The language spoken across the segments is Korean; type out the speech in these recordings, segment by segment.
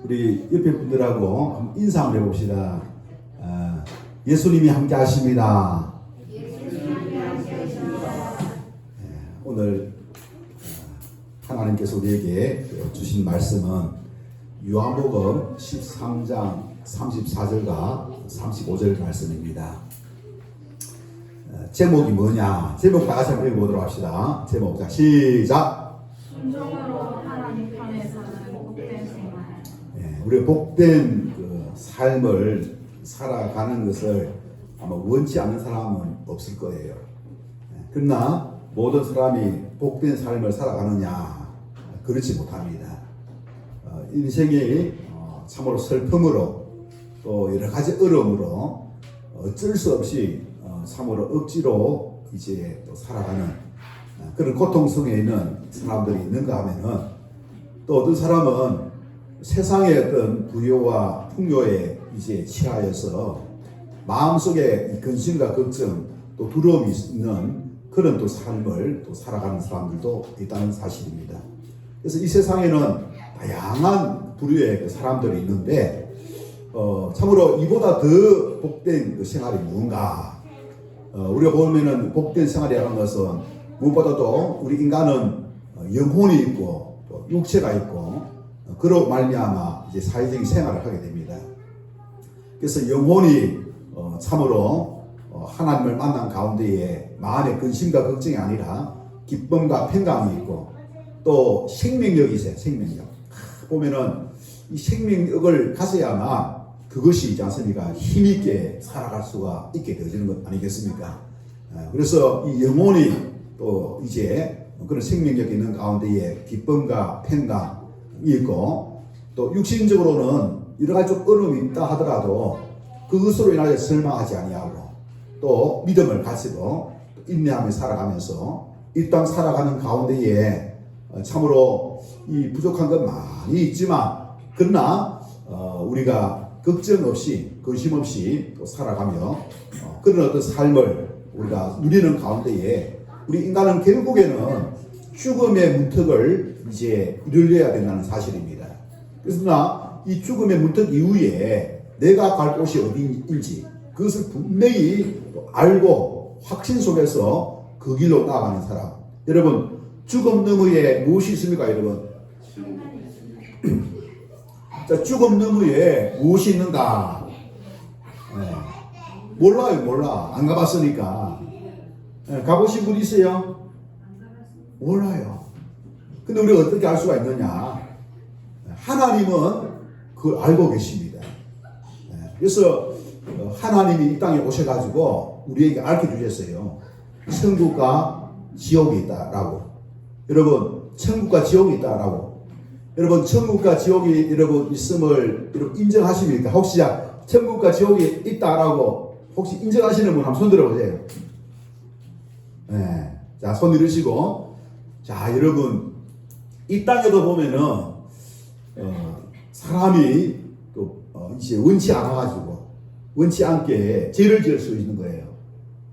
우리 옆에 분들하고 한번 인사 한번 해봅시다. 예수님이 함께 하십니다. 오늘 하나님께서 우리에게 주신 말씀은 요한복음 13장 34절과 35절 말씀입니다. 제목이 뭐냐? 제목 다 같이 한번 읽어보도록 합시다. 제목, 자, 시작! 순종으로 하나님 편에 사는 복된 생활. 우리가 복된 그 삶을 살아가는 것을 아마 원치 않는 사람은 없을 거예요. 그러나 모든 사람이 복된 삶을 살아가느냐? 그렇지 못합니다. 인생이 참으로 슬픔으로 또 여러 가지 어려움으로 어쩔 수 없이 참으로 억지로 이제 또 살아가는 그런 고통 속에 있는 사람들이 있는가 하면은, 또 어떤 사람은 세상의 어떤 부요와 풍요에 이제 취하여서 마음속에 근심과 걱정 또 두려움이 있는 그런 또 삶을 또 살아가는 사람들도 있다는 사실입니다. 그래서 이 세상에는 다양한 부류의 그 사람들이 있는데 참으로 이보다 더 복된 그 생활이 무언가? 우리가 보면은 복된 생활이라는 것은 무엇보다도 우리 인간은 영혼이 있고 또 육체가 있고 그로 말미암아 이제 사회적인 생활을 하게 됩니다. 그래서 영혼이 참으로 하나님을 만난 가운데에 마음의 근심과 걱정이 아니라 기쁨과 평강이 있고, 또 생명력이 있어요. 생명력. 보면은 이 생명력을 가져야만 그것이 있지 않습니까? 힘있게 살아갈 수가 있게 되어지는 것 아니겠습니까? 그래서 이 영혼이 또 이제 그런 생명력이 있는 가운데에 기쁨과 평강이 있고, 또 육신적으로는 여러 가지 좀 어려움이 있다 하더라도 그것으로 인하여 절망하지 아니하고 또 믿음을 가지고 인내하며 살아가면서 이 땅 살아가는 가운데에 참으로 이 부족한 건 많이 있지만, 그러나 우리가 걱정 없이 근심 없이 또 살아가며 그런 어떤 삶을 우리가 누리는 가운데에 우리 인간은 결국에는 죽음의 문턱을 이제 이루려야 된다는 사실입니다. 그러나 이 죽음의 문턱 이후에 내가 갈 곳이 어디인지 그것을 분명히 알고 확신 속에서 그 길로 나아가는 사람. 여러분, 죽음 너머에 무엇이 있습니까, 여러분? 자, 죽음 너머에 무엇이 있는가? 몰라요, 몰라. 안 가봤으니까. 가보신 분 있어요? 몰라요. 근데 우리가 어떻게 알 수가 있느냐? 하나님은 그걸 알고 계십니다. 그래서 하나님이 이 땅에 오셔가지고 우리에게 알려주셨어요. 천국과 지옥이 있다라고. 여러분, 천국과 지옥이 있다라고. 여러분, 천국과 지옥이 여러분 있음을 여러분 인정하십니까? 혹시 천국과 지옥이 있다라고 혹시 인정하시는 분 한번 손 들어보세요. 네. 자, 손 들으시고. 자, 여러분, 이 땅에도 보면은 사람이 또 이제 원치 않아가지고 원치 않게 죄를 지을 수 있는 거예요.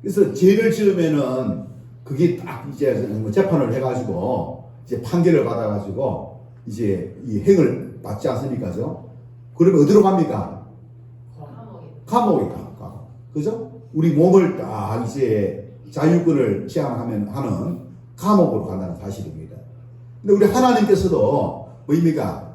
그래서 죄를 지으면은 그게 딱 이제 재판을 해가지고 이제 판결을 받아가지고 이제 이 행을 받지 않습니까죠? 그러면 어디로 갑니까? 감옥에 가. 그죠? 우리 몸을 딱 이제 자유권을 제한하면 하는 감옥으로 간다는 사실입니다. 근데 우리 하나님께서도 뭐입니까?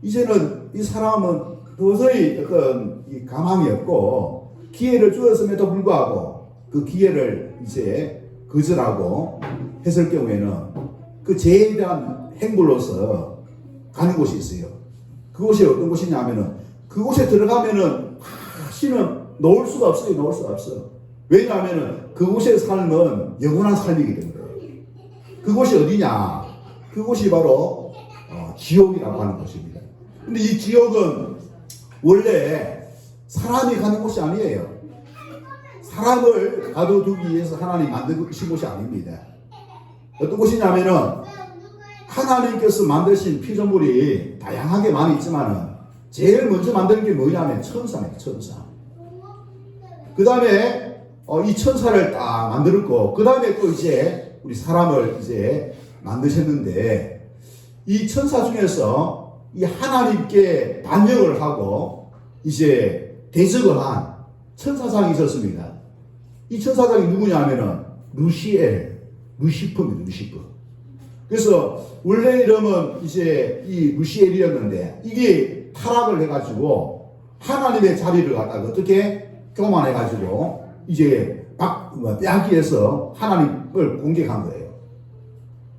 이제는 이 사람은 도저히 어떤 이 가망이 없고 기회를 주었음에도 불구하고 그 기회를 이제 거절하고 했을 경우에는 그 죄에 대한 행불로서 가는 곳이 있어요. 그곳이 어떤 곳이냐면은 그곳에 들어가면은 다시는 놓을 수가 없어요. 놓을 수가 없어. 왜냐하면은 그곳의 삶은 영원한 삶이기 때문에. 그곳이 어디냐? 그곳이 바로 지옥이라고 하는 곳입니다. 근데 이 지옥은 원래 사람이 가는 곳이 아니에요. 사람을 가둬두기 위해서 하나님 만드신 곳이 아닙니다. 어떤 곳이냐면은 하나님께서 만드신 피조물이 다양하게 많이 있지만은 제일 먼저 만드는 게 뭐냐면 천사입니다. 천사. 그 다음에 이 천사를 딱 만들었고, 그 다음에 또 이제 우리 사람을 이제 만드셨는데, 이 천사 중에서 이 하나님께 반역을 하고 이제 대적을 한 천사장이 있었습니다. 이 천사장이 누구냐면은 루시퍼입니다. 루시퍼. 그래서 원래 이름은 이제 이 루시엘이었는데 이게 타락을 해가지고 하나님의 자리를 갖다가 어떻게 교만해가지고 이제 빼앗기해서 하나님을 공격한 거예요.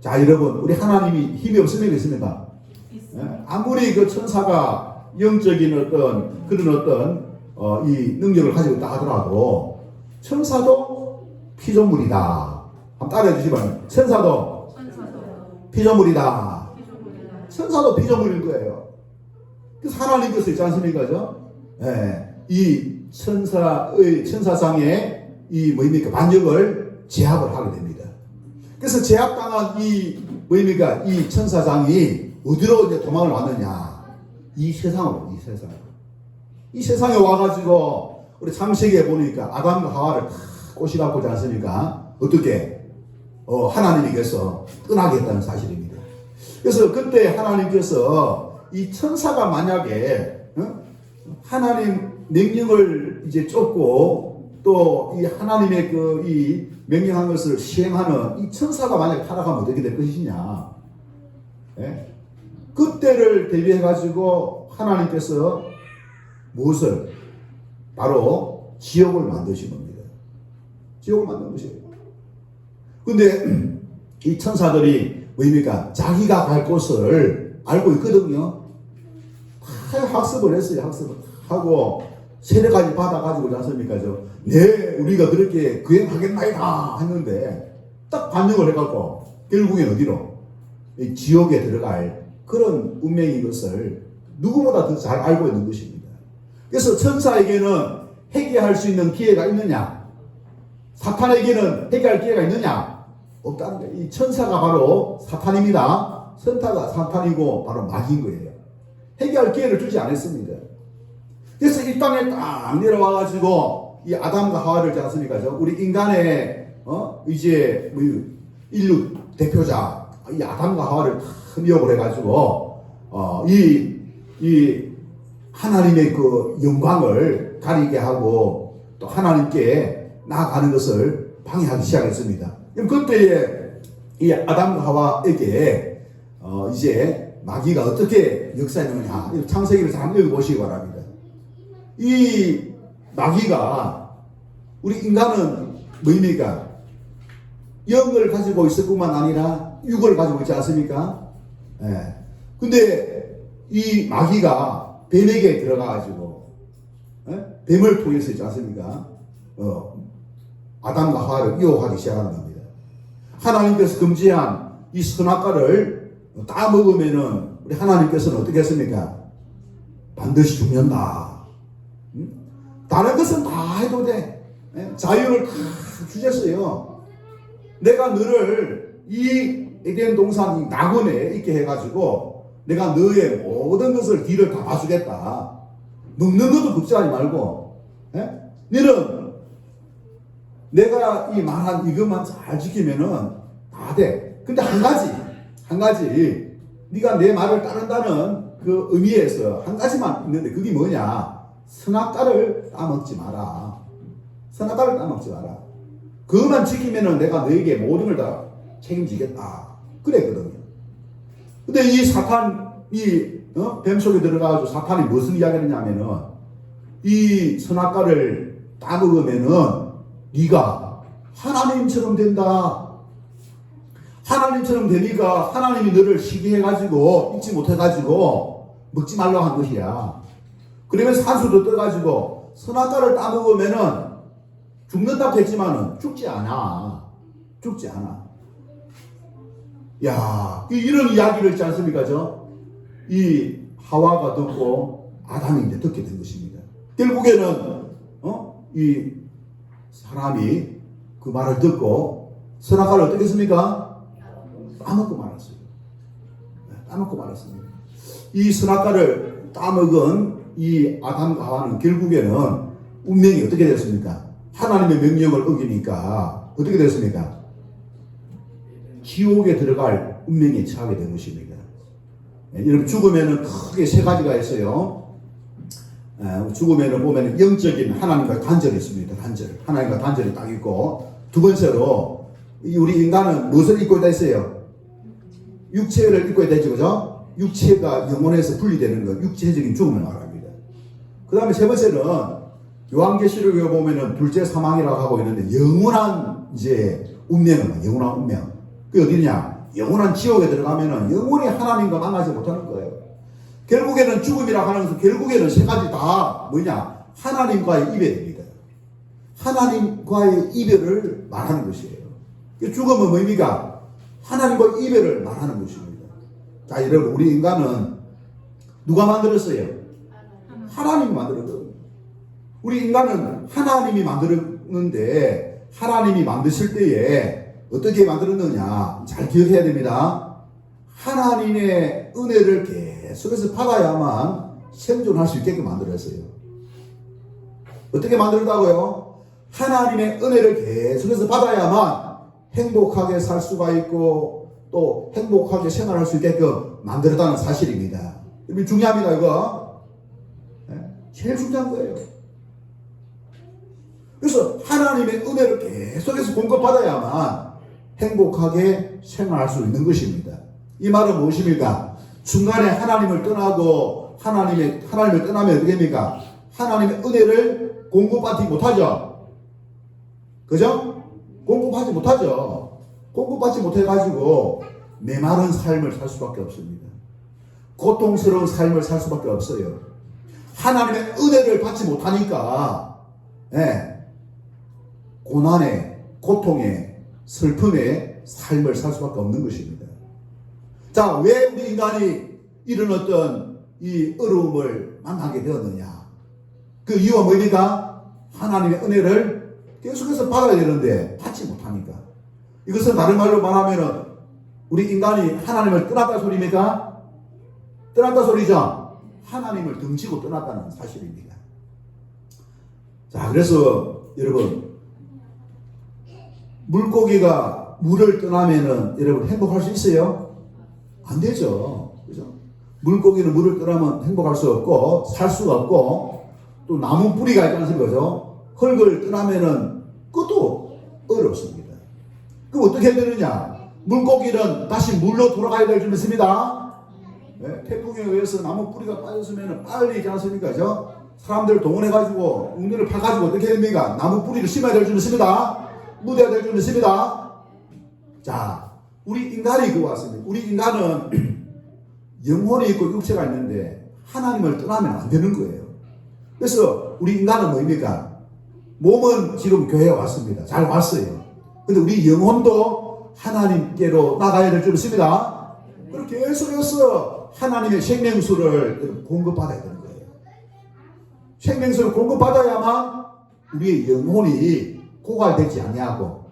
자, 여러분, 우리 하나님이 힘이 없으면 있습니까? 아무리 그 천사가 영적인 어떤 그런 어떤 이 능력을 가지고 있다 하더라도 천사도 피조물이다. 한번 따라해 주시면 천사도 피조물이다. 천사도 피조물인 거예요. 그래서 하나님께서 있지 않습니까? 이 천사상의 이 뭡니까? 반역을 제압을 하게 됩니다. 그래서 제압당한 이 뭡니까? 이 천사장이 어디로 이제 도망을 왔느냐? 이 세상으로. 이 세상에 와가지고 우리 창세기에 보니까 아담과 하와를 다 꼬시라고 하지 않습니까? 어떻게? 하나님께서 떠나겠다는 사실입니다. 그래서 그때 하나님께서 이 천사가 만약에 하나님 명령을 이제 쫓고 또 이 하나님의 그 이 명령한 것을 시행하는 이 천사가 만약에 타락하면 어떻게 될 것이냐? 예? 그때를 대비해 가지고 하나님께서 무엇을 바로 지옥을 만드신 겁니다. 지옥을 만든 것이에요. 근데 이 천사들이 뭡니까? 자기가 갈 곳을 알고 있거든요. 다 학습을 했어요. 학습을 하고 세례까지 받아가지고 나섭니까? 우리가 그렇게 구행하겠나이다 했는데 딱 반역을 해갖고 결국엔 어디로? 이 지옥에 들어갈 그런 운명인 것을 누구보다 더 잘 알고 있는 것입니다. 그래서 천사에게는 회개할 수 있는 기회가 있느냐? 사탄에게는 회개할 기회가 있느냐? 없다는 거예요. 이 천사가 바로 사탄입니다. 천사가 사탄이고 바로 마귀인 거예요. 회개할 기회를 주지 않았습니다. 그래서 이 땅에 딱 내려와가지고 이 아담과 하와를 있지 않습니까? 우리 인간의 이제 인류 대표자 이 아담과 하와를 다 미혹을 해가지고 이 하나님의 그 영광을 가리게 하고 또 하나님께 나아가는 것을 방해하기 시작했습니다. 그럼 그때에 이 아담과 하와에게 이제 마귀가 어떻게 역사했느냐 창세기를 잘 읽어보시기 바랍니다. 이 마귀가 우리 인간은 뭡니까? 영을 가지고 있을 뿐만 아니라 육을 가지고 있지 않습니까? 예. 근데 이 마귀가 뱀에게 들어가가지고 뱀을 통해서 있지 않습니까? 아담과 하와를 유혹하기 시작하는 겁니다. 하나님께서 금지한 이 선악과를 따먹으면은 우리 하나님께서는 어떻게 했습니까? 반드시 죽는다. 다른 것은 다 해도 돼. 자유를 다 주셨어요. 내가 너를 이 에덴 동산 이 낙원에 있게 해가지고 내가 너의 모든 것을 뒤를 다 봐주겠다. 먹는 것도 걱정하지 말고 너는 내가 이 말한 이것만 잘 지키면은 다 돼. 근데 한 가지 네가 내 말을 따른다는 그 의미에서 한 가지만 있는데 그게 뭐냐? 선악과를 따먹지 마라. 선악과를 따먹지 마라. 그것만 지키면은 내가 너에게 모든 걸 다 책임지겠다. 그랬거든요. 근데 이 사탄이 뱀 속에 들어가가지고 사탄이 무슨 이야기를 했냐면은 이 선악과를 따먹으면은 네가 하나님처럼 된다. 하나님처럼 되니까 하나님이 너를 시기해가지고 잊지 못해가지고 먹지 말라고 한 것이야. 그러면 산수도 떠가지고 선악과를 따먹으면은 죽는다고 했지만은 죽지 않아. 야, 이런 이야기를 했지 않습니까? 이 하와가 듣고 아담이 이제 듣게 된 것입니다. 결국에는 이 사람이 그 말을 듣고 선악과를 어떻게 했습니까? 따먹고 말았어요. 따먹고 말았습니다. 이 선악과를 따먹은 이 아담과 하와는 결국에는 운명이 어떻게 됐습니까? 하나님의 명령을 어기니까 어떻게 됐습니까? 지옥에 들어갈 운명에 처하게 된 것입니다. 여러분 죽으면은 크게 세 가지가 있어요. 죽으면은 보면은 영적인 하나님과 단절이 있습니다. 단절. 하나님과 단절이 딱 있고, 두 번째로 우리 인간은 무엇을 입고 있다 했어요? 육체를 입고 있다 했죠, 그죠? 육체가 영혼에서 분리되는 것, 육체적인 죽음을 말합니다. 그 다음에 세 번째는 요한계시록에 보면은 둘째 사망이라고 하고 있는데, 영원한 이제 운명은 영원한 운명. 그게 어디냐? 영원한 지옥에 들어가면은 영원히 하나님과 만나지 못하는 거예요. 결국에는 죽음이라고 하는 것은 결국에는 세 가지 다 뭐냐? 하나님과의 이별입니다. 하나님과의 이별을 말하는 것이에요. 죽음은 뭡니까? 하나님과 이별을 말하는 것입니다. 자, 여러분, 우리 인간은 누가 만들었어요? 하나님이 만들었거든요. 우리 인간은 하나님이 만들었는데, 하나님이 만드실 때에 어떻게 만들었느냐? 잘 기억해야 됩니다. 하나님의 은혜를 계속해서 받아야만 생존할 수 있게끔 만들었어요. 어떻게 만들었다고요? 하나님의 은혜를 계속해서 받아야만 행복하게 살 수가 있고 또 행복하게 생활할 수 있게끔 만들었다는 사실입니다. 이거 중요합니다, 이거. 제일 중요한 거예요. 그래서 하나님의 은혜를 계속해서 공급받아야만 행복하게 생활할 수 있는 것입니다. 이 말은 무엇입니까? 중간에 하나님을 떠나고 하나님을 떠나면 어떻게 됩니까? 하나님의 은혜를 공급받지 못하죠. 그죠? 공급하지 못하죠. 공급받지 못해가지고 메마른 삶을 살 수밖에 없습니다. 고통스러운 삶을 살 수밖에 없어요. 하나님의 은혜를 받지 못하니까 고난에, 고통에, 슬픔에 삶을 살 수밖에 없는 것입니다. 자, 왜 우리 인간이 이런 어떤 이 어려움을 만나게 되었느냐? 그 이유가 뭡니까? 하나님의 은혜를 계속해서 받아야 되는데 받지 못하니까. 이것은 다른 말로 말하면은 우리 인간이 하나님을 떠났다 소리입니까? 떠났다 소리죠? 하나님을 등지고 떠났다는 사실입니다. 자, 그래서 여러분, 물고기가 물을 떠나면은 여러분 행복할 수 있어요? 안 되죠. 그죠? 물고기는 물을 떠나면 행복할 수 없고 살 수가 없고, 또 나무 뿌리가 있다는 거죠. 흙을 떠나면은 그것도 어렵습니다. 그럼 어떻게 해야 되느냐? 물고기는 다시 물로 돌아가야 될 줄 믿습니다. 태풍에 의해서 나무 뿌리가 빠졌으면 빨리 있지 않습니까? 그죠? 사람들을 동원해가지고 웅덩이를 파가지고 어떻게 됩니까? 나무 뿌리를 심어야 될 줄 믿습니다. 묻어야 될 줄 믿습니다. 자, 우리 인간이 그거 같습니다. 우리 인간은 영혼이 있고 육체가 있는데 하나님을 떠나면 안 되는 거예요. 그래서 우리 인간은 뭐입니까? 몸은 지금 교회에 왔습니다. 잘 왔어요. 근데 우리 영혼도 하나님께로 나가야 될 줄 믿습니다. 그렇게 계속해서 하나님의 생명수를 공급받아야 되는 거예요. 생명수를 공급받아야만 우리의 영혼이 고갈되지 아니하고,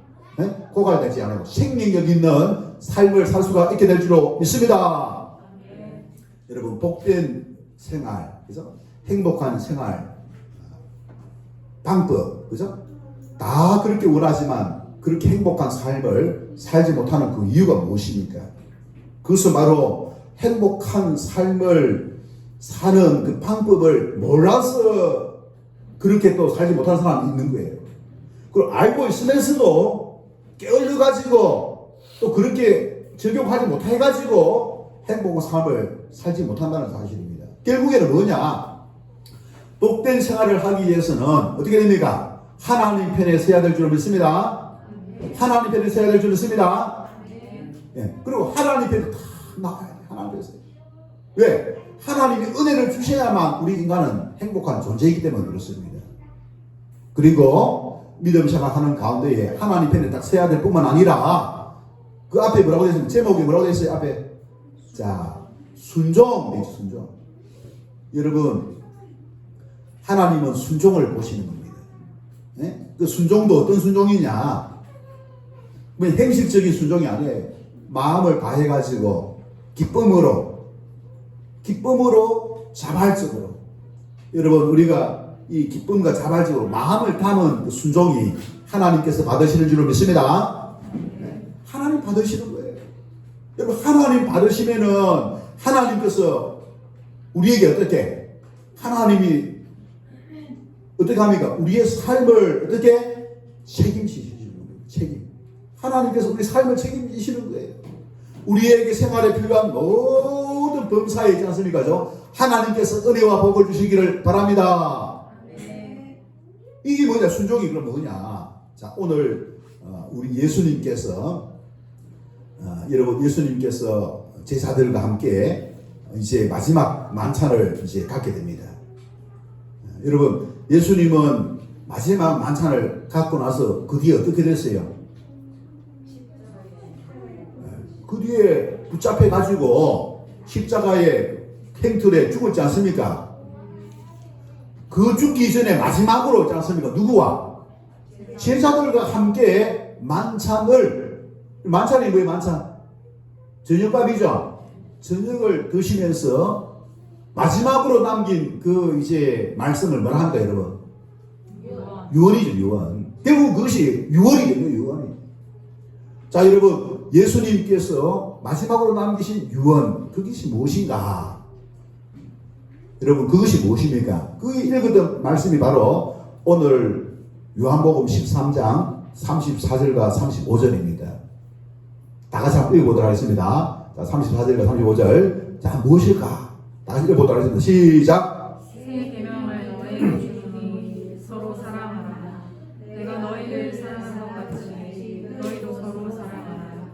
고갈되지 않고 생명력 있는 삶을 살 수가 있게 될 줄로 믿습니다. 여러분, 복된 생활, 그죠? 행복한 생활 방법, 그죠? 다 그렇게 원하지만 그렇게 행복한 삶을 살지 못하는 그 이유가 무엇입니까? 그것은 바로 행복한 삶을 사는 그 방법을 몰라서 그렇게 또 살지 못하는 사람이 있는 거예요. 그걸 알고 있으면서도 깨어져가지고 또 그렇게 적용하지 못해가지고 행복한 삶을 살지 못한다는 사실입니다. 결국에는 뭐냐? 복된 생활을 하기 위해서는 어떻게 됩니까? 하나님 편에 서야 될 줄 믿습니다. 하나님 편에 서야 될 줄 믿습니다. 그리고 하나님 편에 다 나가야 돼. 하나님 편에 서야 돼. 왜? 하나님이 은혜를 주셔야만 우리 인간은 행복한 존재이기 때문에 그렇습니다. 그리고 믿음 생활하는 가운데에 하나님 편에 딱 서야 될 뿐만 아니라 그 앞에 뭐라고 되어 있습니까? 제목이 뭐라고 되어 있어요? 앞에. 자, 순종. 순종. 여러분, 하나님은 순종을 보시는 겁니다. 그 순종도 어떤 순종이냐? 뭐 행실적인 순종이 아니에요. 마음을 다해가지고 기쁨으로 자발적으로. 여러분, 우리가 이 기쁨과 자발적으로 마음을 담은 그 순종이 하나님께서 받으시는 줄로 믿습니다. 하나님 받으시는 거예요. 여러분, 하나님 받으시면은 하나님께서 우리에게 어떻게 하나님이 어떻게 합니까? 우리의 삶을 어떻게 책임지시는 거예요. 책임. 하나님께서 우리 삶을 책임지시는 거예요. 우리에게 생활에 필요한 모든 범사에 있지 않습니까? 하나님께서 은혜와 복을 주시기를 바랍니다. 이게 뭐냐? 순종이 그럼 뭐냐? 자, 오늘 우리 예수님께서 여러분 예수님께서 제자들과 함께 이제 마지막 만찬을 이제 갖게 됩니다. 여러분 예수님은 마지막 만찬을 갖고 나서 그 뒤에 어떻게 됐어요? 그 뒤에 붙잡혀 가지고 십자가의 행틀에 죽었지 않습니까? 그 죽기 전에 마지막으로 있지 않습니까? 누구와? 제자들과 함께 만찬이 뭐예요? 만찬? 저녁밥이죠. 저녁을 드시면서 마지막으로 남긴 그 이제 말씀을 뭐라 한다 여러분? 유언이죠, 유언. 결국 그것이 유언이거든요, 유언이. 자, 여러분, 예수님께서 마지막으로 남기신 유언, 그것이 무엇인가? 여러분, 그것이 무엇입니까? 그 읽었던 말씀이 바로 오늘 요한복음 13장 34절과 35절입니다. 다 같이 한번 읽어보도록 하겠습니다. 자, 34절과 35절. 자, 무엇일까? 다 같이 읽어보도록 하겠습니다. 시작! 새 계명을 너희에게 주노니 서로 사랑하라. 내가 너희를 사랑한 것 같이 너희도 서로 사랑하라.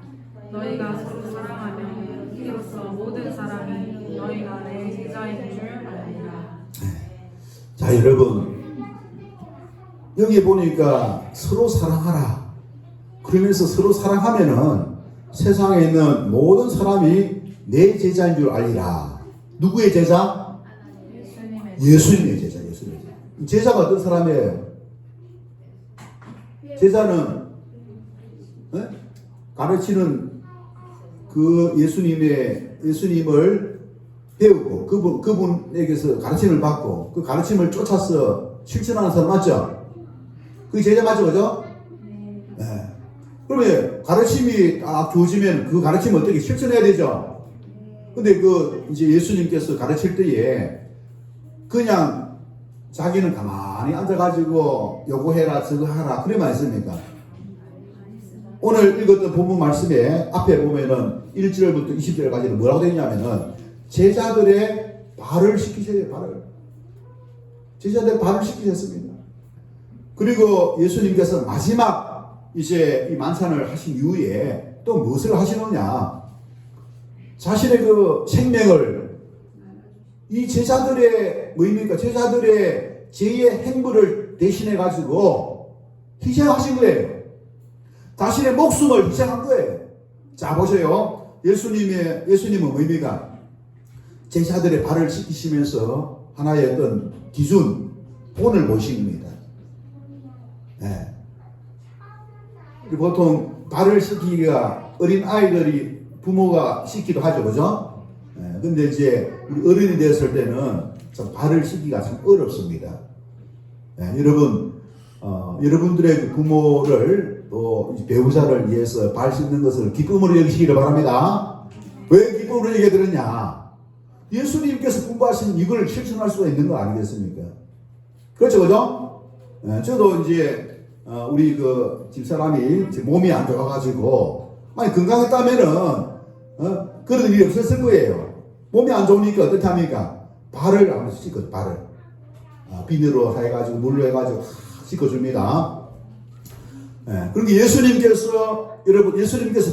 너희가 서로 사랑하면 이로써 모든 사람이 너희가 내 제자인 줄 알리라. 자, 여러분. 여기 보니까 서로 사랑하라. 그러면서 서로 사랑하면은 세상에 있는 모든 사람이 내 제자인 줄 알리라. 누구의 제자? 예수님의 제자. 예수님의 제자. 제자가 어떤 사람이에요? 제자는 가르치는 그 예수님을 배우고 그분에게서 가르침을 받고 그 가르침을 쫓아서 실천하는 사람 맞죠? 그게 제자 맞죠, 그죠? 네. 그러면 가르침이 딱 주어지면 그 가르침을 어떻게 실천해야 되죠? 근데 이제 예수님께서 가르칠 때에 그냥 자기는 가만히 앉아가지고 요거해라, 저거 하라, 그래만 했습니까? 오늘 읽었던 본문 말씀에 앞에 보면은 1절부터 20절까지는 뭐라고 되어 있냐면은 제자들의 발을 시키셔야 발을. 제자들의 발을 시키셨습니다. 그리고 예수님께서 마지막 이제 이 만찬을 하신 이후에 또 무엇을 하시느냐? 자신의 그 생명을 이 제자들의 뭐입니까? 제자들의 죄의 행부를 대신해 가지고 희생하신 거예요. 자신의 목숨을 희생한 거예요. 자, 보세요. 예수님은 뭐입니까? 제자들의 발을 씻기시면서 하나의 어떤 기준, 본을 보신 겁니다. 네. 보통 발을 씻기기가 어린 아이들이 부모가 씻기도 하죠, 그죠? 네. 근데 이제 우리 어른이 되었을 때는 참 발을 씻기가 참 어렵습니다. 네. 여러분들의 그 부모를 또 배우자를 위해서 발 씻는 것을 기쁨으로 여기시기를 바랍니다. 왜 기쁨으로 여기게 되느냐? 예수님께서 공부하신 이걸 실천할 수가 있는 거 아니겠습니까? 그렇죠, 그죠? 네, 저도 이제 우리 그 집사람이 몸이 안 좋아가지고 많이 건강했다면은 그런 일이 없었을 거예요. 몸이 안 좋으니까 어떻게 합니까? 발을 한번 씻거든요. 발을 비누로 해가지고 물로 해가지고 씻어줍니다. 네, 그러니까 예수님께서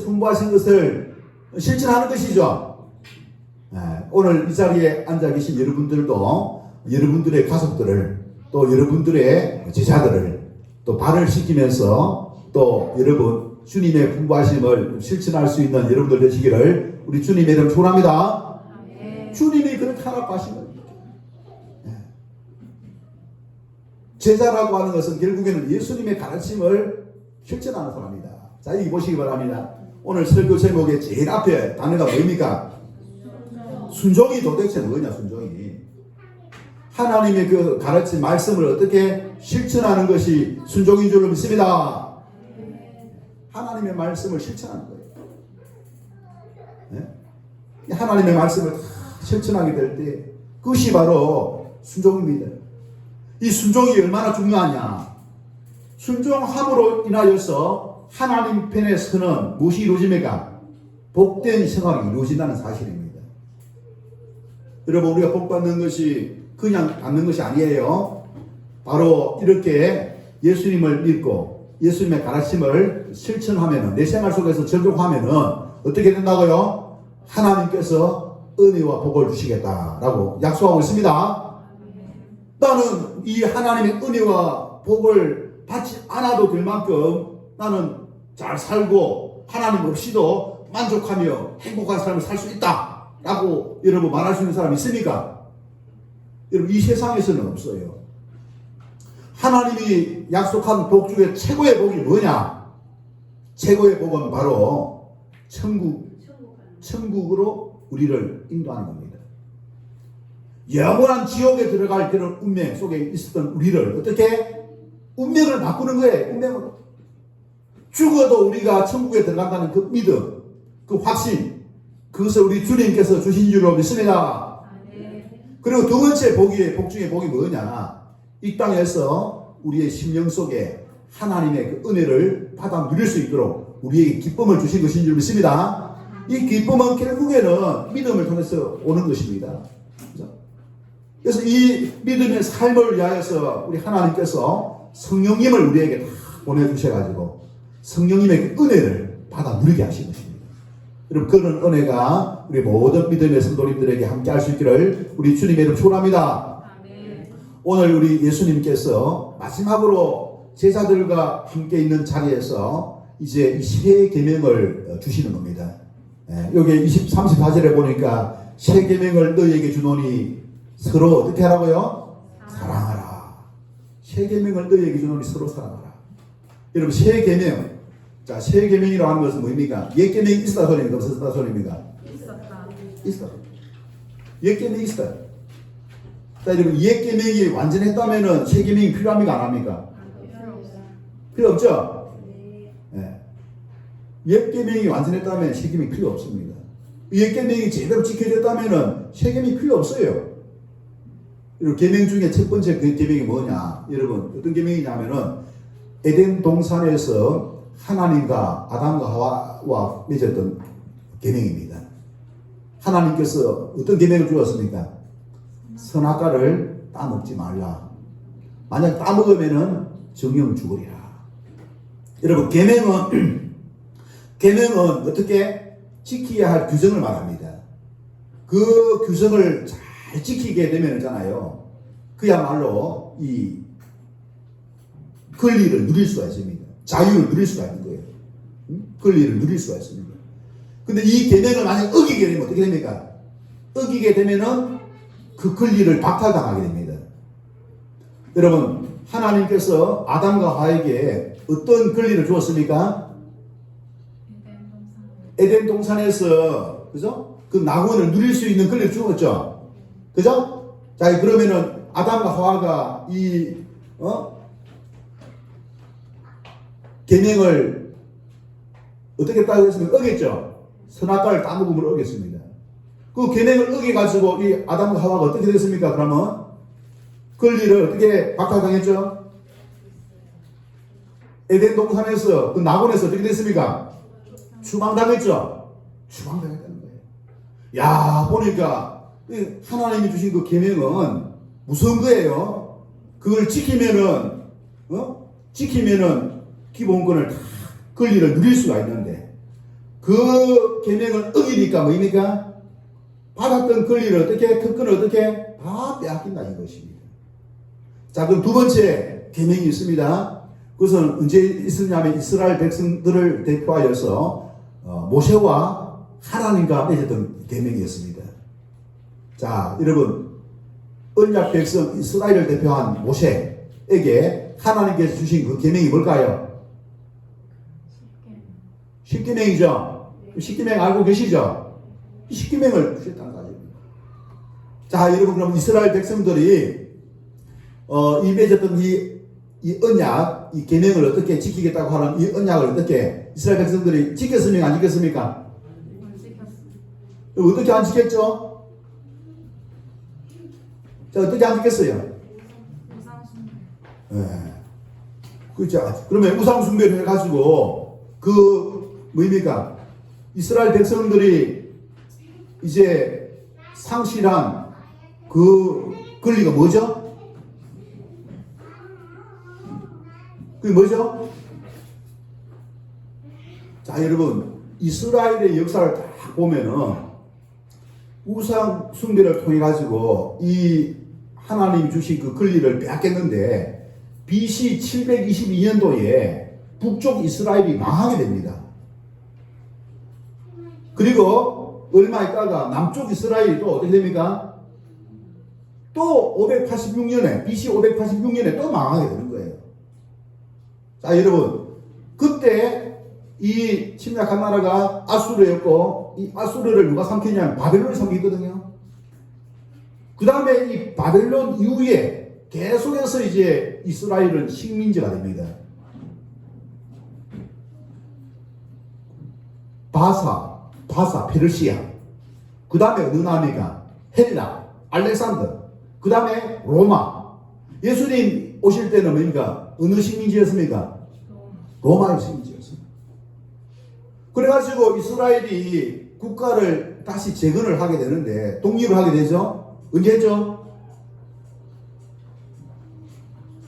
분부하신 것을 실천하는 것이죠. 네, 오늘 이 자리에 앉아 계신 여러분들도 여러분들의 가족들을 또 여러분들의 제자들을 또 발을 씻기면서 또 여러분 주님의 분부하심을 실천할 수 있는 여러분들 되시기를 우리 주님의 이름 축원합니다. 주님이 그렇게 하라고 하신 겁니다. 네. 제자라고 하는 것은 결국에는 예수님의 가르침을 실천하는 사람이다. 자, 여기 보시기 바랍니다. 오늘 설교 제목의 제일 앞에 단어가 뭐입니까? 순종이 도대체 뭐냐, 순종이. 하나님의 그 가르친 말씀을 어떻게 실천하는 것이 순종인 줄로 믿습니다. 하나님의 말씀을 실천하는 거예요. 네? 하나님의 말씀을 실천하게 될 때 그것이 바로 순종입니다. 이 순종이 얼마나 중요하냐. 순종함으로 인하여서 하나님 편에 서는 무엇이 이루어집니까? 복된 생활이 이루어진다는 사실입니다. 여러분, 우리가 복받는 것이 그냥 받는 것이 아니에요. 바로 이렇게 예수님을 믿고 예수님의 가르침을 실천하면, 내 생활 속에서 적용하면 어떻게 된다고요? 하나님께서 은혜와 복을 주시겠다라고 약속하고 있습니다. 나는 이 하나님의 은혜와 복을 받지 않아도 될 만큼 나는 잘 살고 하나님 없이도 만족하며 행복한 삶을 살 수 있다 라고 여러분 말할 수 있는 사람이 있습니까? 여러분, 이 세상에서는 없어요. 하나님이 약속한 복 중에 최고의 복이 뭐냐? 최고의 복은 바로 천국으로 우리를 인도하는 겁니다. 영원한 지옥에 들어갈 그런 운명 속에 있었던 우리를 어떻게? 운명을 바꾸는 거예요. 운명으로. 죽어도 우리가 천국에 들어간다는 그 믿음, 그 확신, 그것을 우리 주님께서 주신 줄로 믿습니다. 그리고 두 번째 복 중에 복이 뭐냐? 이 땅에서 우리의 심령 속에 하나님의 그 은혜를 받아 누릴 수 있도록 우리에게 기쁨을 주신 것인 줄 믿습니다. 이 기쁨은 결국에는 믿음을 통해서 오는 것입니다. 그래서 이 믿음의 삶을 위하여서 우리 하나님께서 성령님을 우리에게 다 보내주셔가지고 성령님의 그 은혜를 받아 누리게 하신 것입니다. 여러분, 그런 은혜가 우리 모든 믿음의 성도님들에게 함께 할 수 있기를 우리 주님의 이름 축원합니다. 오늘 우리 예수님께서 마지막으로 제자들과 함께 있는 자리에서 이제 이 세 계명을 주시는 겁니다. 여기 34절에 보니까 세 계명을 너희에게 주노니 서로 어떻게 하라고요? 사랑하라. 세 계명을 너희에게 주노니 서로 사랑하라. 여러분, 세 계명. 자, 세 계명이라고 하는 것은 뭡니까? 옛 계명이 있었다 소리입니까? 없었다 소리입니까? 있었다. 옛 계명이 있었다. 자, 여러분, 옛 계명이 완전했다면은 세 계명이 필요합니까? 안 합니까? 필요 없죠? 네. 옛 계명이 완전했다면 세 계명이 필요 없습니다. 옛 계명이 제대로 지켜졌다면은 세 계명이 필요 없어요. 여러분, 계명 중에 첫 번째 그 계명이 뭐냐? 여러분, 어떤 계명이냐면은 에덴 동산에서 하나님과 아담과 하와와 맺었던 계명입니다. 하나님께서 어떤 계명을 주었습니까? 선악과를 따먹지 말라. 만약 따먹으면은 정령 죽으리라. 여러분, 계명은 어떻게 지켜야 할 규정을 말합니다. 그 규정을 잘 지키게 되면 있잖아요. 그야말로 이 권리를 누릴 수가 있습니다. 자유를 누릴 수가 있는 거예요. 권리를 누릴 수가 있습니다. 근데 이 계명을 만약 어기게 되면 어떻게 됩니까? 어기게 되면은 그 권리를 박탈당하게 됩니다. 여러분, 하나님께서 아담과 하와에게 어떤 권리를 주었습니까? 에덴 동산에서, 그죠? 그 낙원을 누릴 수 있는 권리를 주었죠. 그죠? 자, 그러면은 아담과 하와가 이 계명을 어떻게 따르겠습니까? 어겼죠. 선악과를 따먹음으로 어겼습니다. 그 계명을 어겨가지고 이 아담과 하와가 어떻게 됐습니까? 그러면 권리를 어떻게 박탈당했죠? 에덴 동산에서 그 낙원에서 어떻게 됐습니까? 추방당했죠. 추방당했다는 거예요. 야, 보니까 하나님이 주신 그 계명은 무서운 거예요. 그걸 지키면은 기본권을 다 권리를 누릴 수가 있는데 그 계명을 어기니까 뭐입니까? 받았던 권리를 어떻게 특권을 어떻게 다 빼앗긴다 이것입니다. 자, 그럼 두 번째 계명이 있습니다. 그것은 언제 있었냐면 이스라엘 백성들을 대표하여서 모세와 하나님과 맺었던 계명이었습니다. 자, 여러분, 언약 백성 이스라엘을 대표한 모세에게 하나님께서 주신 그 계명이 뭘까요? 십계명이죠. 십계명 알고 계시죠? 십계명을 주셨다는 사실입니다. 자, 여러분, 그럼 이스라엘 백성들이 이 맺었던 이 언약, 이 계명을 어떻게 지키겠다고 하는 이 언약을 어떻게 이스라엘 백성들이 지켰습니까? 안 지켰습니까? 어떻게 안 지켰죠? 자, 어떻게 안 듣겠어요? 우상숭배. 예. 그죠. 그러면 우상숭배를 해가지고, 뭡니까? 이스라엘 백성들이 이제 상실한 그 권리가 뭐죠? 그게 뭐죠? 자, 여러분, 이스라엘의 역사를 딱 보면은 우상 숭배를 통해 가지고 이 하나님이 주신 그 권리를 빼앗겼는데 BC 722년도에 북쪽 이스라엘이 망하게 됩니다. 그리고 얼마 있다가 남쪽 이스라엘이 또 어떻게 됩니까? 또 586년에 BC 586년에 또 망하게 되는 거예요. 자, 여러분, 그때 이 침략한 나라가 아수르였고, 이 아수르를 누가 삼켰냐면 바벨론이 삼켰거든요. 그 다음에 이 바벨론 이후에 계속해서 이제 이스라엘은 식민지가 됩니다. 바사, 페르시아. 그 다음에 어느 나라입니까? 헬라, 알렉산더. 그 다음에 로마. 예수님 오실 때는 뭡니까? 어느 식민지였습니까? 로마의 식민지였습니다. 그래가지고 이스라엘이 국가를 다시 재건을 하게 되는데 독립을 하게 되죠. 언제 했죠?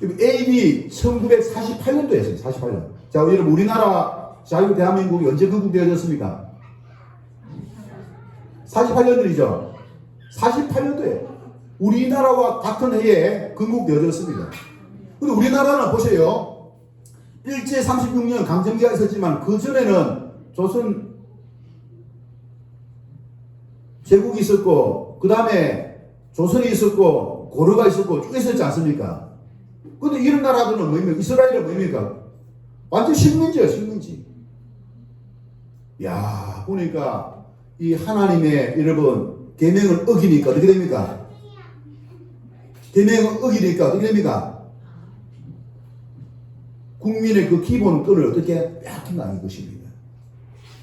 AD 1948년도에 했어요. 48년. 자, 여러분 우리나라 자유 대한민국이 언제 건국되어졌습니까? 48년도이죠. 48년도에 우리나라와 같은 해에 건국되어졌습니다. 근데 우리나라는 보세요. 일제 36년 강점기가 있었지만 그 전에는 조선 제국이 있었고 그 다음에 조선이 있었고 고려가 있었고 쭉 있었지 않습니까? 근데 이런 나라들은 뭡니까? 이스라엘은 뭡니까? 완전 식민지예요, 식민지. 야, 보니까 이 하나님의 여러분 계명을 어기니까 어떻게 됩니까? 계명을 어기니까 어떻게 됩니까? 국민의 그 기본권을 어떻게 빼앗긴다는 것입니다.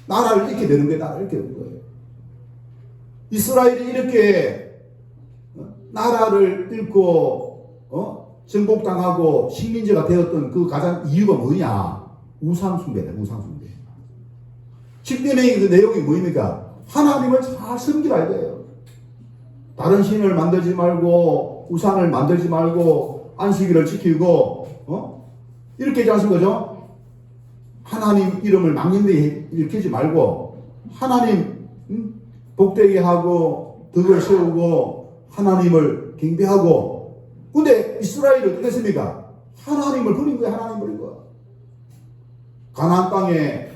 나라를 잃게 되는 거예요. 나라를 잃게 되는 거예요. 이스라엘이 이렇게 나라를 잃고 정복당하고 식민지가 되었던 그 가장 이유가 뭐냐? 우상숭배다. 우상숭배. 10계명의 그 내용이 뭐입니까? 하나님을 잘 섬기라 이거예요. 다른 신을 만들지 말고 우상을 만들지 말고 안식일을 지키고 이렇게 하지 않습니까? 그죠? 하나님 이름을 망령되게 일으키지 말고 하나님 복되게 하고 덕을 세우고 하나님을 경배하고. 근데 이스라엘이 어떻게 했습니까? 하나님을 버린 거야. 하나님을 버린 거야. 가나안 땅에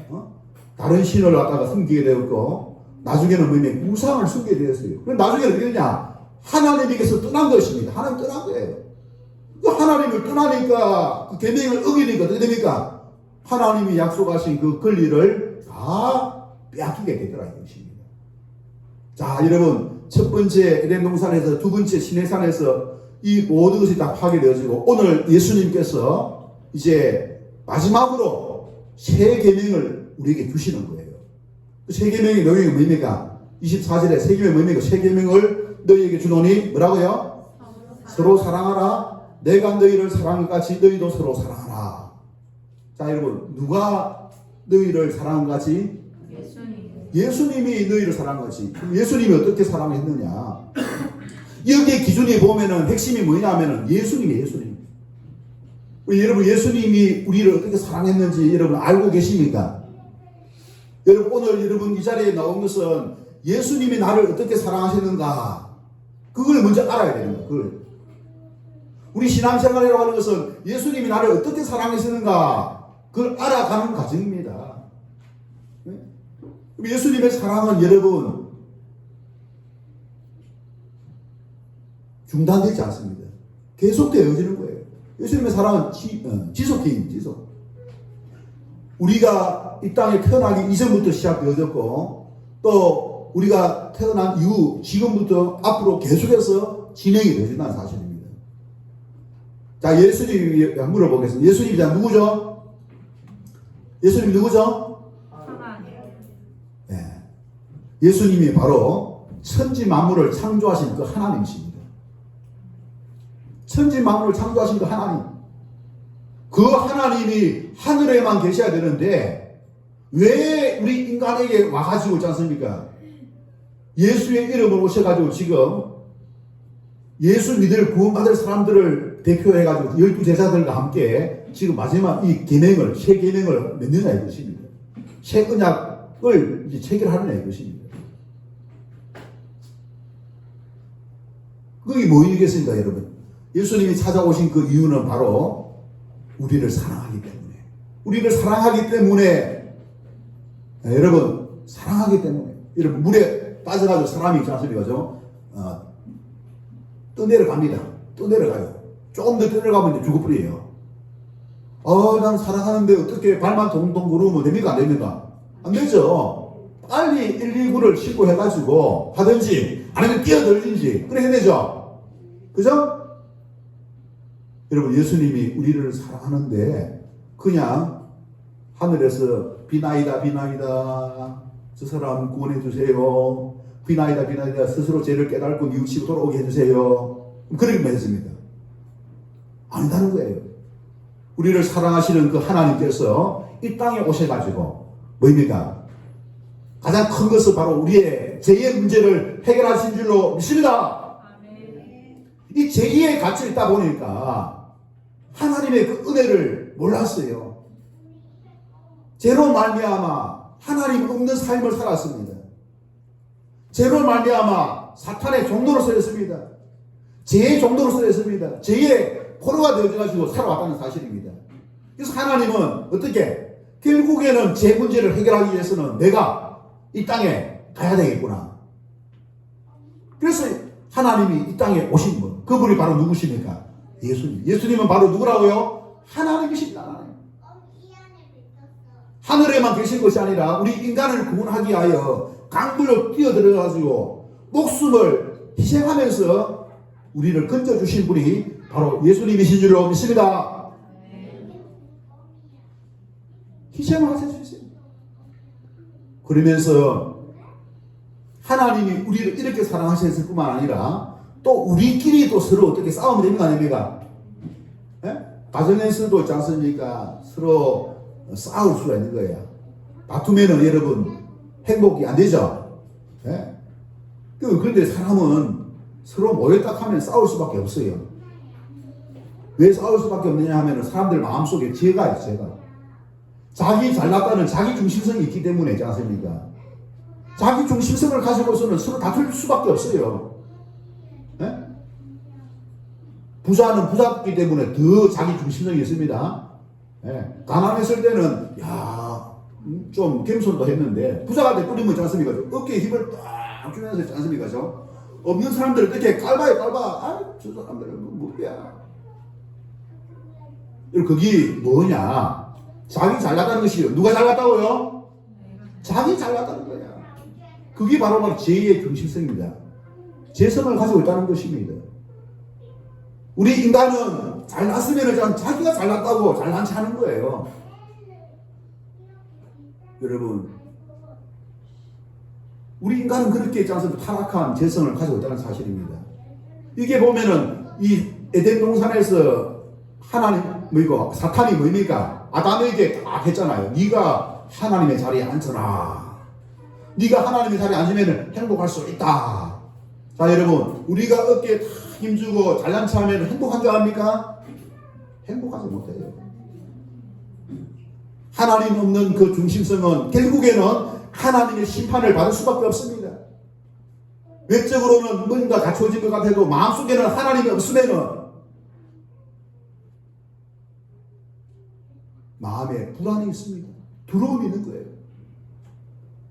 다른 신을 갖다가 섬기게 되었고 나중에는 뭐냐면 우상을 섬기게 되었어요. 그럼 나중에 어떻게 되냐? 하나님에게서 떠난 것입니다. 하나님 떠난 거예요. 그 하나님을 떠나니까 그 계명을 어기니까 어떻게 됩니까? 하나님이 약속하신 그 권리를 다 빼앗기게 되더라 이 것입니다. 자, 여러분 첫 번째 에덴 동산에서 두 번째 시내산에서 이 모든 것이 다 파괴되어지고 오늘 예수님께서 이제 마지막으로 새 계명을 우리에게 주시는 거예요. 그 새 계명의 내용이 뭡니까? 24절에 새 계명이 뭡니까? 새 계명을 너희에게 주노니 뭐라고요? 서로 사랑하라. 내가 너희를 사랑한 것 같이 너희도 서로 사랑하라. 자, 여러분 누가 너희를 사랑한 것 같이? 예수님이 너희를 사랑한 것 같이. 예수님이 어떻게 사랑했느냐? 여기에 기준이 보면은 핵심이 뭐냐면은 예수님이에요. 예수님. 여러분 예수님이 우리를 어떻게 사랑했는지 여러분 알고 계십니까? 여러분 오늘 여러분 이 자리에 나온 것은 예수님이 나를 어떻게 사랑하셨는가 그걸 먼저 알아야 되는 거예요. 그걸. 우리 신앙생활이라고 하는 것은 예수님이 나를 어떻게 사랑하셨는가 그걸 알아가는 과정입니다. 예수님의 사랑은 여러분 중단되지 않습니다. 계속 되어지는 거예요. 예수님의 사랑은 지속해요. 지속. 우리가 이 땅에 태어나기 이전부터 시작되어졌고 또 우리가 태어난 이후 지금부터 앞으로 계속해서 진행이 되어진다는 사실입니다. 자, 예수님이 물어보겠습니다. 예수님이 누구죠? 예수님 누구죠? 하나님. 네. 예수님이 바로 천지 만물을 창조하신 그 하나님이십니다. 천지 만물을 창조하신 그 하나님, 그 하나님이 하늘에만 계셔야 되는데 왜 우리 인간에게 와가지고 있지 않습니까? 예수의 이름을 오셔가지고 지금 예수 믿을 구원받을 사람들을 대표해가지고 12제자들과 함께 지금 마지막 이 계명을, 새 계명을 맺느냐 이것입니다. 새 언약을 이제 체결하느냐 이것입니다. 그게 뭐이겠습니까, 여러분? 예수님이 찾아오신 그 이유는 바로 우리를 사랑하기 때문에. 우리를 사랑하기 때문에, 여러분, 사랑하기 때문에. 여러분, 물에 빠져가지고 사람이 있지 않습니까? 떠내려갑니다. 떠내려가요. 조금 더 떠내려가면 이제 죽어버려요. 난 사랑하는데 어떻게 발만 동동 구르면 됩니까? 안 됩니까? 안 되죠. 빨리 119를 신고해가지고 하든지, 아니면 뛰어들든지, 그래 해야 되죠. 그죠? 여러분, 예수님이 우리를 사랑하는데 그냥 하늘에서 비나이다 비나이다 저 사람 구원해 주세요, 비나이다 비나이다 스스로 죄를 깨닫고 뉘우치고 돌아오게 해주세요, 그러기만 했습니다. 아니다는 거예요. 우리를 사랑하시는 그 하나님께서 이 땅에 오셔가지고 뭐입니까? 가장 큰 것은 바로 우리의 죄의 문제를 해결하신 줄로 믿습니다. 이 죄의 가치를 있다 보니까 하나님의 그 은혜를 몰랐어요. 죄로 말미암아 하나님 없는 삶을 살았습니다. 죄로 말미암아 사탄의 종도로 쓰였습니다. 죄의 종도로 쓰였습니다. 죄의 포로가 되어가지고 살아왔다는 사실입니다. 그래서 하나님은 어떻게? 결국에는 죄 문제를 해결하기 위해서는 내가 이 땅에 가야 되겠구나. 그래서 하나님이 이 땅에 오신 분, 그분이 바로 누구십니까? 예수님. 예수님은 바로 누구라고요? 하나님이십니다. 하늘에만 계신 것이 아니라 우리 인간을 구원하기 위하여 강물로 뛰어들어가지고 목숨을 희생하면서 우리를 건져주신 분이 바로 예수님이신 줄로 믿습니다. 희생을 하셨어요. 그러면서 하나님이 우리를 이렇게 사랑하셨을 뿐만 아니라 또 우리끼리 또 서로 어떻게 싸우면 됩니까? 아닙니까? 예? 가정에서도 있지 않습니까? 서로 싸울 수가 있는 거예요. 다투면은 여러분 행복이 안 되죠? 예? 그런데 사람은 서로 모였다 하면 싸울 수밖에 없어요. 왜 싸울 수밖에 없느냐 하면 사람들 마음속에 죄가 있어요. 죄가. 자기 잘났다는 자기 중심성이 있기 때문에 있지 않습니까? 자기 중심성을 가지고서는 서로 다툴 수밖에 없어요. 예? 부자는 부자이기 때문에 더 자기 중심성이 있습니다. 예? 가난했을 때는 좀 겸손도 했는데 부자가 돼 뿌리면 있지 않습니까? 어깨에 힘을 딱 주면서 있지 않습니까? 없는 사람들을 이렇게 깔봐요. 저 사람들은 뭐야? 그게 뭐냐? 자기 잘났다는 것이요. 누가 잘났다고요? 자기 잘났다는 거야. 그게 바로 죄의 중심성입니다. 죄성을 가지고 있다는 것입니다. 우리 인간은 잘났으면 자기가 잘났다고 잘난치 하는 거예요. 여러분, 우리 인간은 그렇게 있지 않습니까? 타락한 죄성을 가지고 있다는 사실입니다. 이게 보면은 이 에덴 동산에서 하나님 사탄이 뭡니까? 아담에게 딱 했잖아요. 네가 하나님의 자리에 앉혀라. 네가 하나님의 자리에 앉으면 행복할 수 있다. 자, 여러분, 우리가 어깨에 다 힘주고 잘난 체하면 행복한 줄 압니까? 행복하지 못해요. 하나님 없는 그 중심성은 결국에는 하나님의 심판을 받을 수밖에 없습니다. 외적으로는 뭔가 갖춰진 것 같아도 마음속에는 하나님이 없으면은 마음에 불안이 있습니다. 두려움이 있는 거예요.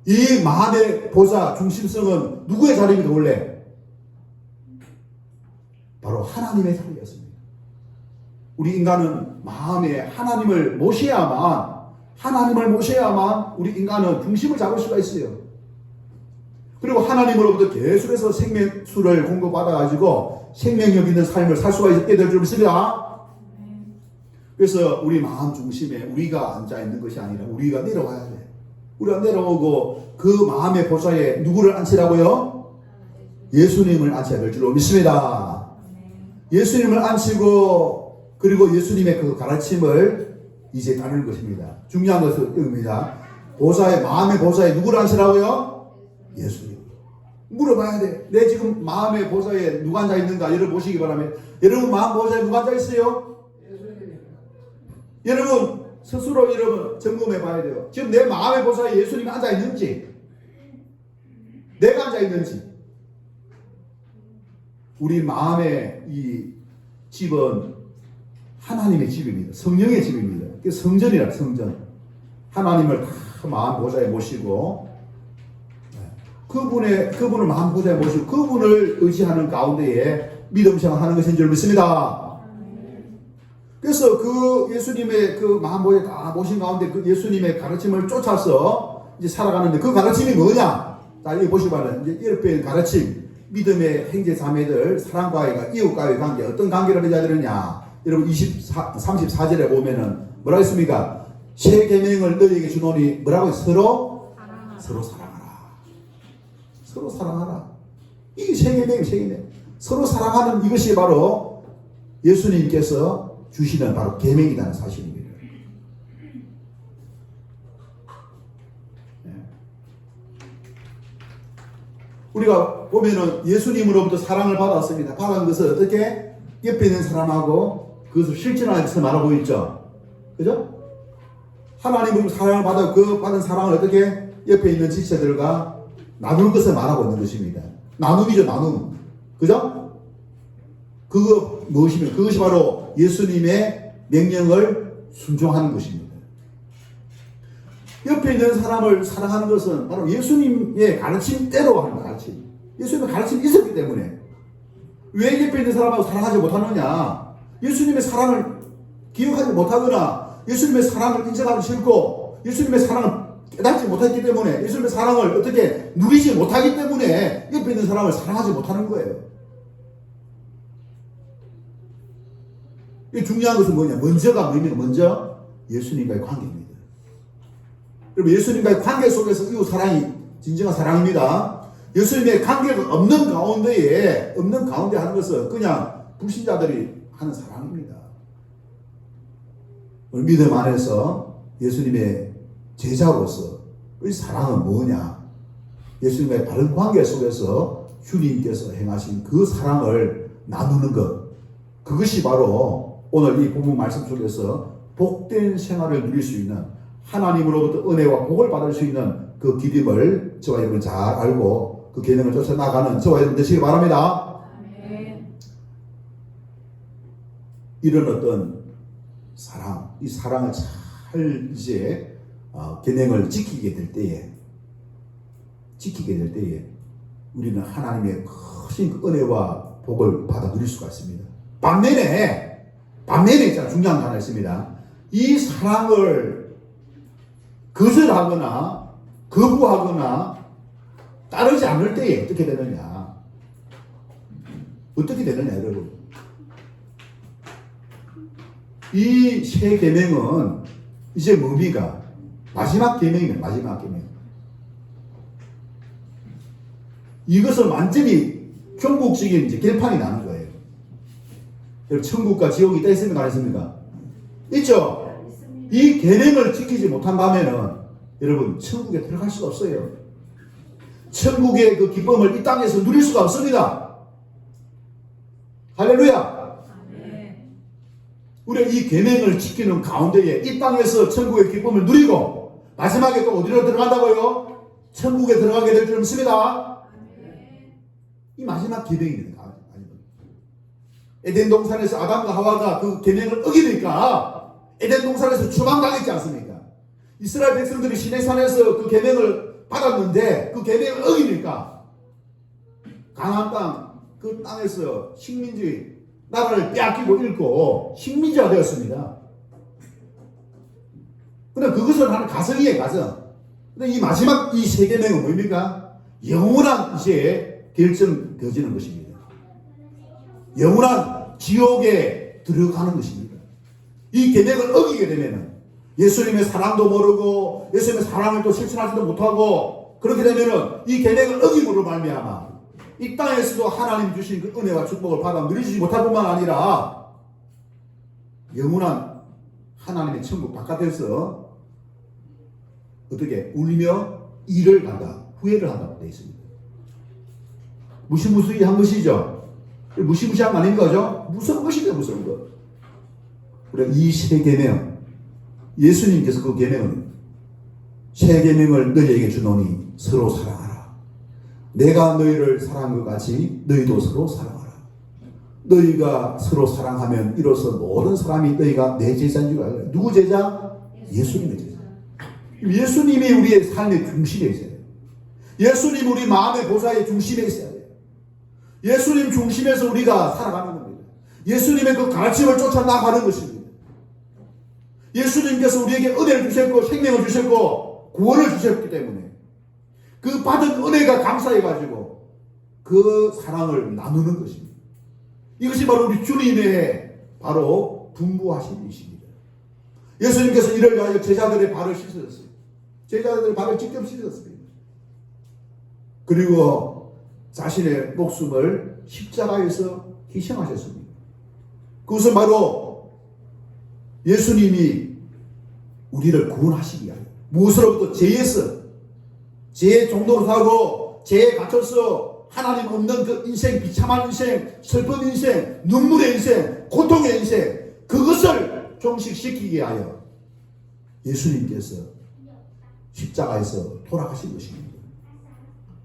이 마음의 보좌 중심성은 누구의 자리입니까? 원래 바로 하나님의 자리였습니다. 우리 인간은 마음에 하나님을 모셔야만 우리 인간은 중심을 잡을 수가 있어요. 그리고 하나님으로부터 계속해서 생명수를 공급받아가지고 생명력 있는 삶을 살 수가 있게 될 줄 믿습니다. 그래서 우리 마음 중심에 우리가 앉아있는 것이 아니라 우리가 내려와야 돼. 우리가 내려오고 그 마음의 보좌에 누구를 앉히라고요? 예수님을 앉혀야 될 줄로 믿습니다. 예수님을 안치고 그리고 예수님의 그 가르침을 이제 따르는 것입니다. 중요한 것은 이겁니다. 보좌에, 마음의 보좌에 누구를 앉히라고요? 예수님. 물어봐야 돼. 내 지금 마음의 보좌에 누가 앉아 있는가? 여러분 보시기 바랍니다. 여러분 마음 보좌에 누가 앉아 있어요? 예수님. 여러분 스스로 여러분 점검해 봐야 돼요. 지금 내 마음의 보좌에 예수님이 앉아 있는지, 내가 앉아 있는지. 우리 마음의 이 집은 하나님의 집입니다. 성령의 집입니다. 성전이라 성전. 하나님을 다 마음 보좌에 모시고 그분을 마음 보좌에 모시고 그분을 의지하는 가운데에 믿음 생활하는 것인 줄 믿습니다. 그래서 그 예수님의 그 마음 보좌에 다 모신 가운데 그 예수님의 가르침을 쫓아서 이제 살아가는데 그 가르침이 뭐냐? 자, 여기 보시면 이제 이렇게 가르침, 믿음의 형제 자매들, 사랑과의 이웃과의 관계, 어떤 관계를 맺어야 되느냐? 여러분 34절에 보면은 뭐라고 했습니까? 새 계명을 너희에게 주노니 뭐라고 서로 사랑하라. 서로 사랑하라. 이게 새 계명이에요, 새 계명. 서로 사랑하는 이것이 바로 예수님께서 주시는 바로 계명이라는 사실입니다. 우리가 보면은 예수님으로부터 사랑을 받았습니다. 받은 것을 어떻게? 옆에 있는 사람하고 그것을 실천하는 것을 말하고 있죠. 그죠? 하나님으로부터 사랑을 받아 그 받은 사랑을 어떻게? 옆에 있는 지체들과 나눌 것을 말하고 있는 것입니다. 나눔이죠, 나눔. 그죠? 그거 무엇이면 그것이 바로 예수님의 명령을 순종하는 것입니다. 옆에 있는 사람을 사랑하는 것은 바로 예수님의 가르침대로 하는 가르침. 예수님의 가르침이 있었기 때문에. 왜 옆에 있는 사람하고 사랑하지 못하느냐? 예수님의 사랑을 기억하지 못하거나 예수님의 사랑을 인정하기 싫고 예수님의 사랑을 깨닫지 못했기 때문에 예수님의 사랑을 어떻게 누리지 못하기 때문에 옆에 있는 사람을 사랑하지 못하는 거예요. 이 중요한 것은 뭐냐? 먼저가 뭐냐? 먼저 예수님과의 관계입니다. 여러분 예수님과의 관계 속에서 이웃 사랑이 진정한 사랑입니다. 예수님의 관계가 없는 가운데 하는 것은 그냥 불신자들이 하는 사랑입니다. 우리 믿음 안에서 예수님의 제자로서 이 사랑은 뭐냐? 예수님과의 바른 관계 속에서 주님께서 행하신 그 사랑을 나누는 것. 그것이 바로 오늘 이 본문 말씀 속에서 복된 생활을 누릴 수 있는 하나님으로부터 은혜와 복을 받을 수 있는 그 기름을 저와 여러분 잘 알고 그 계명을 쫓아 나가는 저와 여러분 되시기 바랍니다. 이런 어떤 사랑, 이 사랑을 잘 이제 계명을 지키게 될 때에 우리는 하나님의 크신 은혜와 복을 받아 누릴 수가 있습니다. 반면에 있잖아 중요한 거 하나 있습니다. 이 사랑을 거절하거나 거부하거나 따르지 않을 때에 어떻게 되느냐? 어떻게 되느냐, 여러분? 이 새 계명은 이제 뭡니까? 마지막 계명입니다. 마지막 계명. 이것은 완전히 종국적인 이제 결판이 나는 거예요. 여러분, 천국과 지옥이 있다 있습니까? 안 있습니까? 있죠? 이 계명을 지키지 못한다면은 여러분 천국에 들어갈 수가 없어요. 천국의 그 기쁨을 이 땅에서 누릴 수가 없습니다. 할렐루야. 우리가 이 계명을 지키는 가운데에 이 땅에서 천국의 기쁨을 누리고 마지막에 또 어디로 들어간다고요? 천국에 들어가게 될 줄 믿습니다. 이 마지막 계명입니다. 에덴 동산에서 아담과 하와가 그 계명을 어기니까 에덴 동산에서 추방당했지 않습니까? 이스라엘 백성들이 시내산에서 그 계명을 받았는데 그 계명을 어기니까 가나안 땅 그 땅에서 식민지 나라를 빼앗기고 잃고 식민지가 되었습니다. 근데 그것은 하는 가정이에요, 가정. 근데 이 마지막 이 세 계명은 뭡니까? 영원한 이제 결정되어지는 것입니다. 영원한 지옥에 들어가는 것입니다. 이 계명을 어기게 되면은 예수님의 사랑도 모르고 예수님의 사랑을 또 실천하지도 못하고 그렇게 되면은 이 계명을 어김으로 말미암아 이 땅에서도 하나님 주신 그 은혜와 축복을 받아 누리지 못할 뿐만 아니라 영원한 하나님의 천국 바깥에서 어떻게 울며 일을 간다, 후회를 한다고 되어 있습니다. 무시무시한 것이죠. 무시무시한 거 아닌 거죠? 무서운 것이죠, 무서운 것. 우리가 이 세 계명, 예수님께서 그 계명은 세 계명을 너희에게 주노니 서로 사랑하라. 내가 너희를 사랑한 것 같이 너희도 서로 사랑하라. 너희가 서로 사랑하면 이로써 모든 사람이 너희가 내 제자인 줄 알아요. 누구 제자? 예수님의 제자. 예수님이 우리의 삶의 중심에 있어야 돼요. 예수님 우리 마음의 보좌의 중심에 있어야 돼요. 예수님 중심에서 우리가 살아가는 겁니다. 예수님의 그 가르침을 쫓아 나가는 것입니다. 예수님께서 우리에게 은혜를 주셨고 생명을 주셨고 구원을 주셨기 때문에 그 받은 은혜가 감사해가지고 그 사랑을 나누는 것입니다. 이것이 바로 우리 주님의 바로 분부하심이십니다. 예수님께서 이를 위하여 제자들의 발을 씻으셨어요. 제자들의 발을 직접 씻었습니다. 그리고 자신의 목숨을 십자가에서 희생하셨습니다. 그것은 바로 예수님이 우리를 구원하시기 위하여 무엇으로부터 죄의 종로로 사고 죄에 갇혀서 하나님 없는 그 인생, 비참한 인생, 슬픈 인생, 눈물의 인생, 고통의 인생, 그것을 종식시키기 위하여 예수님께서 십자가에서 돌아가신 것입니다.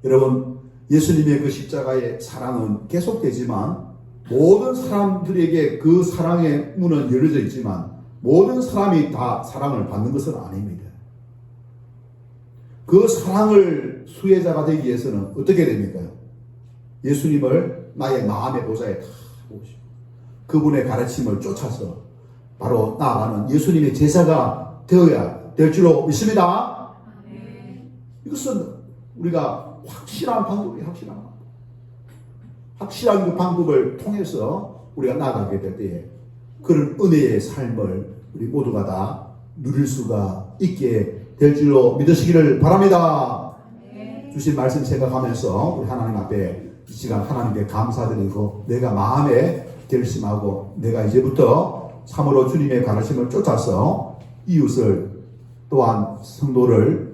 여러분, 예수님의 그 십자가의 사랑은 계속되지만 모든 사람들에게 그 사랑의 문은 열려져 있지만 모든 사람이 다 사랑을 받는 것은 아닙니다. 그 사랑을 수혜자가 되기 위해서는 어떻게 됩니까? 예수님을 나의 마음의 보좌에 다 모시고 그분의 가르침을 쫓아서 바로 나아가는 예수님의 제자가 되어야 될 줄로 믿습니다. 이것은 우리가 확실한 방법이에요. 확실한 그 방법을 통해서 우리가 나아가게 될 때에 그런 은혜의 삶을 우리 모두가 다 누릴 수가 있게 될 줄로 믿으시기를 바랍니다. 주신 말씀 생각하면서 우리 하나님 앞에 이 시간 하나님께 감사드리고 내가 마음에 결심하고 내가 이제부터 참으로 주님의 가르침을 쫓아서 이웃을 또한 성도를